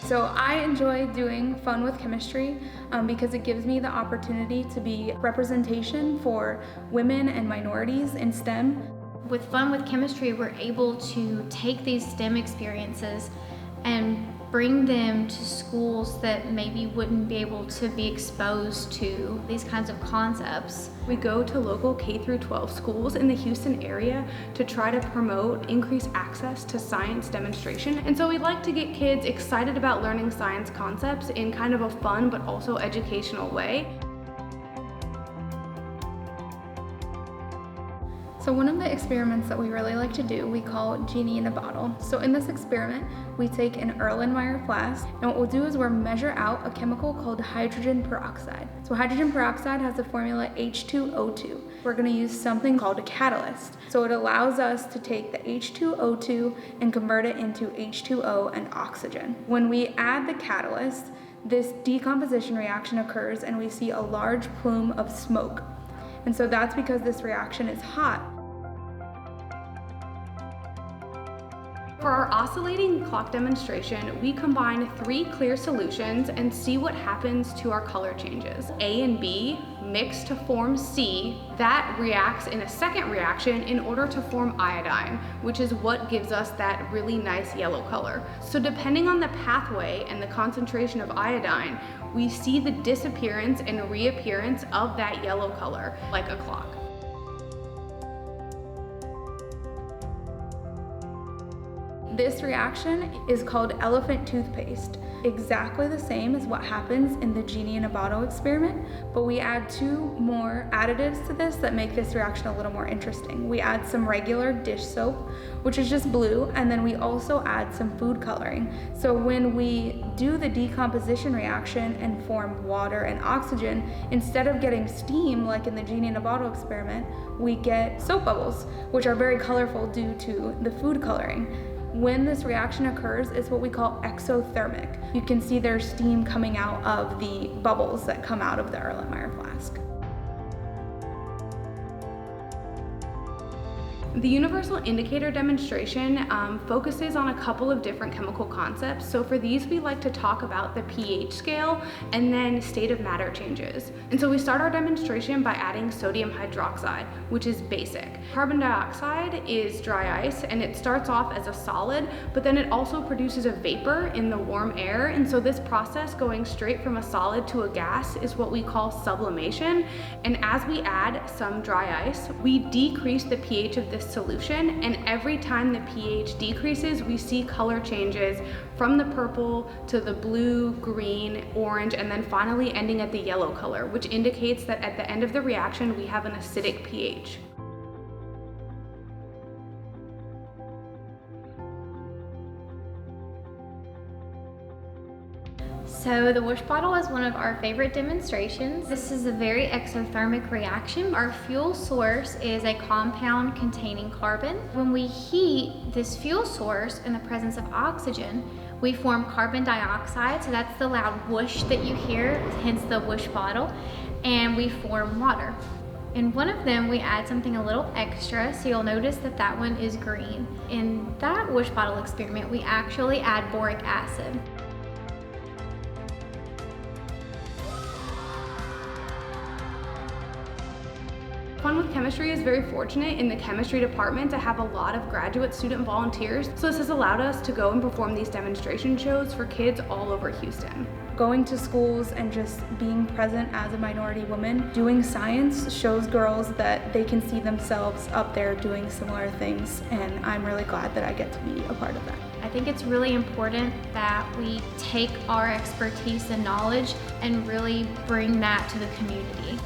So I enjoy doing Fun with Chemistry because it gives me the opportunity to be representation for women and minorities in STEM. With Fun with Chemistry, we're able to take these STEM experiences and bring them to schools that maybe wouldn't be able to be exposed to these kinds of concepts. We go to local K-12 schools in the Houston area to try to promote increased access to science demonstration. And so we like to get kids excited about learning science concepts in kind of a fun but also educational way. So one of the experiments that we really like to do, we call Genie in a Bottle. So in this experiment, we take an Erlenmeyer flask, and what we'll do is we'll measure out a chemical called hydrogen peroxide. So hydrogen peroxide has the formula H2O2. We're gonna use something called a catalyst. So it allows us to take the H2O2 and convert it into H2O and oxygen. When we add the catalyst, this decomposition reaction occurs and we see a large plume of smoke. And so that's because this reaction is hot. For our oscillating clock demonstration, we combine 3 clear solutions and see what happens to our color changes. A and B mix to form C, that reacts in a second reaction in order to form iodine, which is what gives us that really nice yellow color. So depending on the pathway and the concentration of iodine, we see the disappearance and reappearance of that yellow color, like a clock. This reaction is called elephant toothpaste. Exactly the same as what happens in the Genie in a Bottle experiment, but we add 2 more additives to this that make this reaction a little more interesting. We add some regular dish soap, which is just blue, and then we also add some food coloring. So when we do the decomposition reaction and form water and oxygen, instead of getting steam like in the Genie in a Bottle experiment, we get soap bubbles, which are very colorful due to the food coloring. When this reaction occurs, it's what we call exothermic. You can see there's steam coming out of the bubbles that come out of the Erlenmeyer flask. The universal indicator demonstration focuses on a couple of different chemical concepts. So for these, we like to talk about the pH scale and then state of matter changes. And so we start our demonstration by adding sodium hydroxide, which is basic. Carbon dioxide is dry ice, and it starts off as a solid, but then it also produces a vapor in the warm air. And so this process going straight from a solid to a gas is what we call sublimation. And as we add some dry ice, we decrease the pH of this solution, and every time the pH decreases, we see color changes from the purple to the blue, green, orange, and then finally ending at the yellow color, which indicates that at the end of the reaction, we have an acidic pH. So the whoosh bottle is one of our favorite demonstrations. This is a very exothermic reaction. Our fuel source is a compound containing carbon. When we heat this fuel source in the presence of oxygen, we form carbon dioxide, so that's the loud whoosh that you hear, hence the whoosh bottle, and we form water. In one of them, we add something a little extra, so you'll notice that that one is green. In that whoosh bottle experiment, we actually add boric acid. Fun with Chemistry is very fortunate in the chemistry department to have a lot of graduate student volunteers. So this has allowed us to go and perform these demonstration shows for kids all over Houston. Going to schools and just being present as a minority woman, doing science shows girls that they can see themselves up there doing similar things, and I'm really glad that I get to be a part of that. I think it's really important that we take our expertise and knowledge and really bring that to the community.